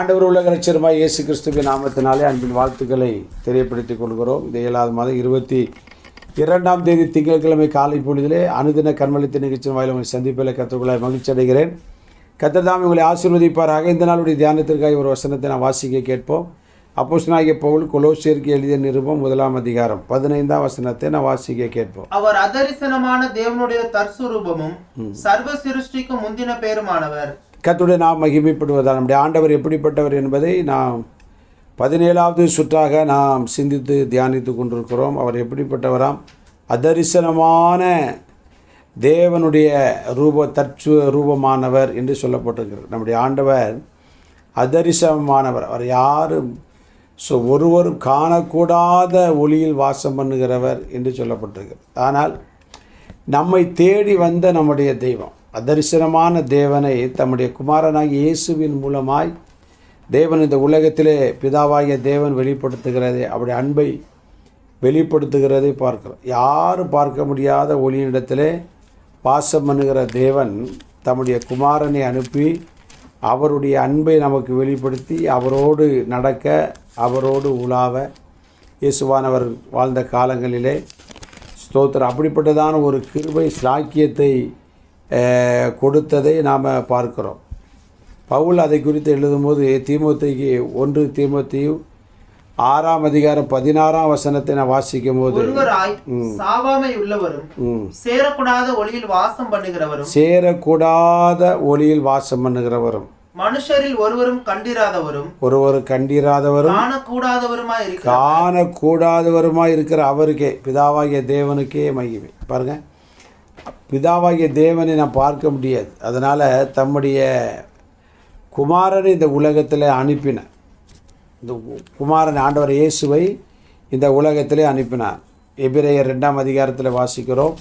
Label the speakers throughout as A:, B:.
A: ஆண்டவர் உலக இரட்சகருமாய் இயேசு கிறிஸ்துவின் நாமத்தினாலே அன்பின் வாழ்த்துக்களை தெரியப்படுத்திக் கொள்கிறோம். இந்த 7வது மாதம் 22ஆம் தேதி திங்கட்கிழமை காலை பொழுதிலே அனுதின கர்மளித்த நிகழ்ச்சி வாயிலும் உங்களை சந்திப்பில் கற்றுக்கொள்ள மகிழ்ச்சி அடைகிறேன். கர்த்தர் உங்களை ஆசீர்வதிப்பாராக. இந்த நாளுடைய தியானத்திற்காக ஒரு வசனத்தை நான் வாசிக்க கேட்போம். அப்போஸ்தலனாகிய பவுல் கொலோசியருக்கு எழுதிய நிருபம் 1ஆம் அதிகாரம் 15ஆம் வசனத்தை நான் வாசிக்க கேட்போம்.
B: அவர் அதரிசனமான தேவனுடைய தற்சுரூபமும் சர்வ சிருஷ்டிக்கும் முந்தின பேருமானவர்.
A: கர்த்தருடைய நாம் மகிமைப்படுவதால் நம்முடைய ஆண்டவர் எப்படிப்பட்டவர் என்பதை நாம் 17வது சுற்றாக நாம் சிந்தித்து தியானித்து கொண்டிருக்கிறோம். அவர் எப்படிப்பட்டவராம்? அதரிசனமான தேவனுடைய ரூபமானவர் என்று சொல்லப்பட்டிருக்கிறார். நம்முடைய ஆண்டவர் அதரிசனமானவர். அவர் யாரும் ஒருவரும் காணக்கூடாத ஒளியில் வாசம் பண்ணுகிறவர் என்று சொல்லப்பட்டிருக்கிறது. ஆனால் நம்மை தேடி வந்த நம்முடைய தெய்வம் அதரிசனமான தேவனை தம்முடைய குமாரனாகிய இயேசுவின் மூலமாய் தேவன் இந்த உலகத்திலே பிதாவாகிய தேவன் வெளிப்படுத்துகிறதை, அவருடைய அன்பை வெளிப்படுத்துகிறதை பார்க்கிறோம். யாரும் பார்க்க முடியாத ஒளியினிடத்திலே வாசம் பண்ணுகிற தேவன் தம்முடைய குமாரனை அனுப்பி அவருடைய அன்பை நமக்கு வெளிப்படுத்தி அவரோடு நடக்க, அவரோடு உலாவ இயேசுவானவர் வாழ்ந்த காலங்களிலே ஸ்தோத்திரம் அப்படிப்பட்டதான ஒரு கிருபை ஸ்லாக்கியத்தை கொடுத்ததை நாம் பார்க்கிறோம். பவுல் அதை குறித்து எழுதும்போது தீமோத்தேயுக்கு 1 தீமோத்தேயு 6ஆம் அதிகாரம் 16ஆம் வசனத்தை நான் வாசிக்கும் போது,
B: சாவாமை உள்ளவரும் சேரக்கூடாத ஒளியில் வாசம் பண்ணுகிறவரும் மனுஷரில் ஒருவரும் கண்டிராதவரும் காணக்கூடாதவருமாய் இருக்கிற அவருக்கே பிதாவாகிய தேவனுக்கே மகிமை. பாருங்க, பிதாவாகிய தேவனை நாம் பார்க்க முடியாது. அதனால் தம்முடைய குமாரனை இந்த உலகத்தில் அனுப்பினார். இந்த குமாரன் ஆண்டவர் இயேசுவை இந்த உலகத்திலே அனுப்பினார். எபிரேயர் 2ஆம் அதிகாரத்தில் வாசிக்கிறோம்.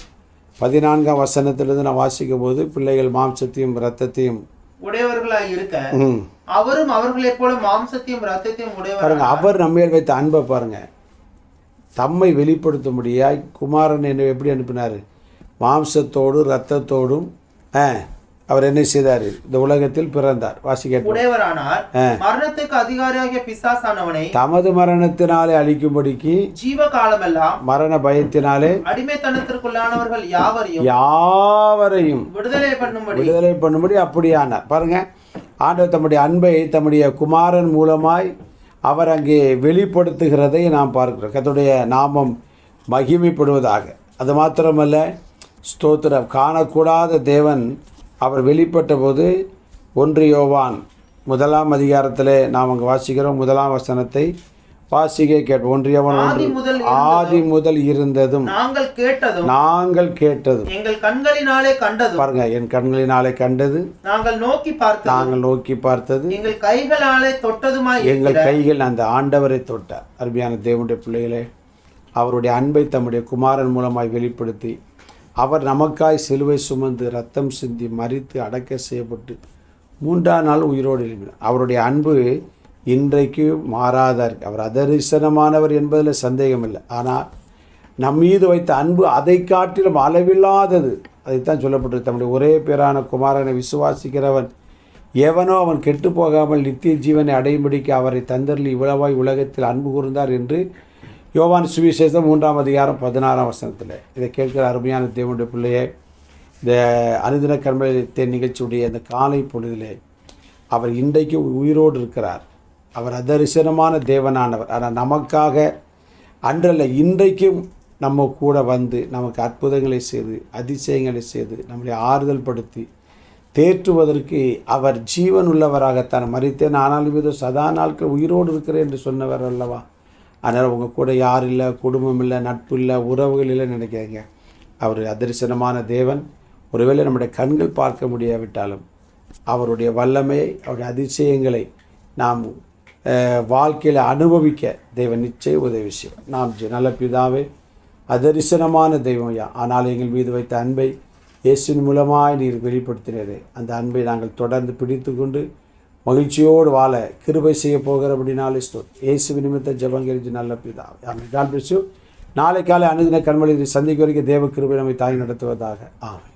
B: 14ஆம் வசனத்திலிருந்து நான் வாசிக்கும் போது, பிள்ளைகள் மாம்சத்தையும் இரத்தத்தையும் உடையவர்களாய் இருக்க அவரும் அவர்களைப் போல மாம்சத்தையும் இரத்தத்தையும் உடையவர்.
A: பாருங்க, அவர் நம்மேல் வைத்த அன்பை பாருங்க. தம்மை வெளிப்படுத்த முடியாய் குமாரன் என்ன எப்படி அனுப்பினார்? மாம்சத்தோடு இரத்தத்தோடும் அவர் என்ன செய்தார்? இந்த உலகத்தில் பிறந்தார். வாசிக்க
B: உடையவரானார். மரணத்துக்கு அதிகாரியாகிய பிசாசானவனை
A: தமது மரணத்தினாலே அழிக்கும்படிக்கு
B: ஜீவகாலமெல்லாம்
A: மரண பயத்தினாலே
B: அடிமைத்தனத்திற்குள்ளானவர்கள் யாவரையும் விடுதலை
A: பண்ணும்படி அப்படியானார். பாருங்க, ஆண்டவர் தம்முடைய அன்பை தம்முடைய குமாரன் மூலமாய் அவர் அங்கே வெளிப்படுத்துகிறதை நாம் பார்க்கிறோம். கர்த்தருடைய நாமம் மகிமைப்படுவதாக. அது மாத்திரமல்ல, ஸ்தோத்திரம், காணக்கூடாத தேவன் அவர் வெளிப்பட்ட போது 1 யோவான் 1ஆம் அதிகாரத்தில் நாம் அங்கே வாசிக்கிறோம். 1ஆம் வசனத்தை வாசிக்க கேட்போம். 1 யோவான் ஆதி முதல் இருந்ததும் நாங்கள் கேட்டதும்
B: எங்கள் கண்களினாலே கண்டது.
A: பாருங்க, என் கண்களினாலே கண்டது, நாங்கள் நோக்கி பார்த்தது, எங்கள்
B: கைகளாலே தொட்டதுமாய்
A: எங்கள் கைகள் அந்த ஆண்டவரை தொட்டார். அருமையான தேவனுடைய பிள்ளைகளே, அவருடைய அன்பை தம்முடைய குமாரன் மூலமாய் வெளிப்படுத்தி அவர் நமக்காய் சிலுவை சுமந்து இரத்தம் சிந்தி மரித்து அடக்க செய்யப்பட்டு 3ஆம் நாள் உயிரோடு எழுப்பினார். அவருடைய அன்பு இன்றைக்கு மாறாதார். அவர் அதரிசனமானவர் என்பதில் சந்தேகம் இல்லை. ஆனால் நம் மீது வைத்த அன்பு அதை காட்டிலும் அளவில்லாதது. அதைத்தான் சொல்லப்பட்டது. தம்முடைய ஒரே பேரான குமாரனை விசுவாசிக்கிறவன் எவனோ அவன் கெட்டு போகாமல் நித்திய ஜீவனை அடையும்படிக்கு அவரை தந்தரில் இவ்வளவாய் உலகத்தில் அன்பு கூர்ந்தார் என்று யோவான் சுவிசேஷம் 3ஆம் அதிகாரம் 16ஆம் வசனத்தில். இதை கேட்கிற அருமையான தேவனுடைய பிள்ளையே, இந்த அனுதின கர்மளித்த நிகழ்ச்சியுடைய இந்த காலை பொழுதிலே அவர் இன்றைக்கு உயிரோடு இருக்கிறார். அவர் அதரிசனமான தேவனானவர். ஆனால் நமக்காக அன்றல்ல, இன்றைக்கும் நம்ம கூட வந்து நமக்கு அற்புதங்களை செய்து அதிசயங்களை செய்து நம்மளை ஆறுதல் படுத்தி தேற்றுவதற்கு அவர் ஜீவன் உள்ளவராகத்தான் மரித்தேன், ஆனாலும் இதோ சதா நாட்கள் உயிரோடு இருக்கிறேன் என்று சொன்னவர் அல்லவா? அதனால் உங்கள் கூட யார் இல்லை, குடும்பம் இல்லை, நட்பு இல்லை, உறவுகள் இல்லை நினைக்காதீங்க. அவர் அதரிசனமான தேவன். ஒருவேளை நம்முடைய கண்கள் பார்க்க முடியாவிட்டாலும் அவருடைய வல்லமையை, அவருடைய அதிசயங்களை நாம் வாழ்க்கையில் அனுபவிக்க தேவன் நிச்சயம் உதவி செய்யும். நாம் நல்ல பிதாவே, அதரிசனமான தெய்வம் யா, ஆனால் எங்கள் மீது வைத்த அன்பை இயேசுவின் மூலமாய் நீர் வெளிப்படுத்தினதே, அந்த அன்பை நாங்கள் தொடர்ந்து பிடித்து கொண்டு மகிழ்ச்சியோடு வாழ கிருபை செய்ய போகிறபடினாலே ஸ்தோத்திரம். இயேசு நிமித்த ஜெபங்கள் நல்ல பிதாவே, ஆமென். God bless you. நாளை காலை அனுதின கர்மளித்த சந்திக்க வரைக்கும் தேவ கிருபை நம்மை தாங்கி நடத்துவதாக. ஆமென்.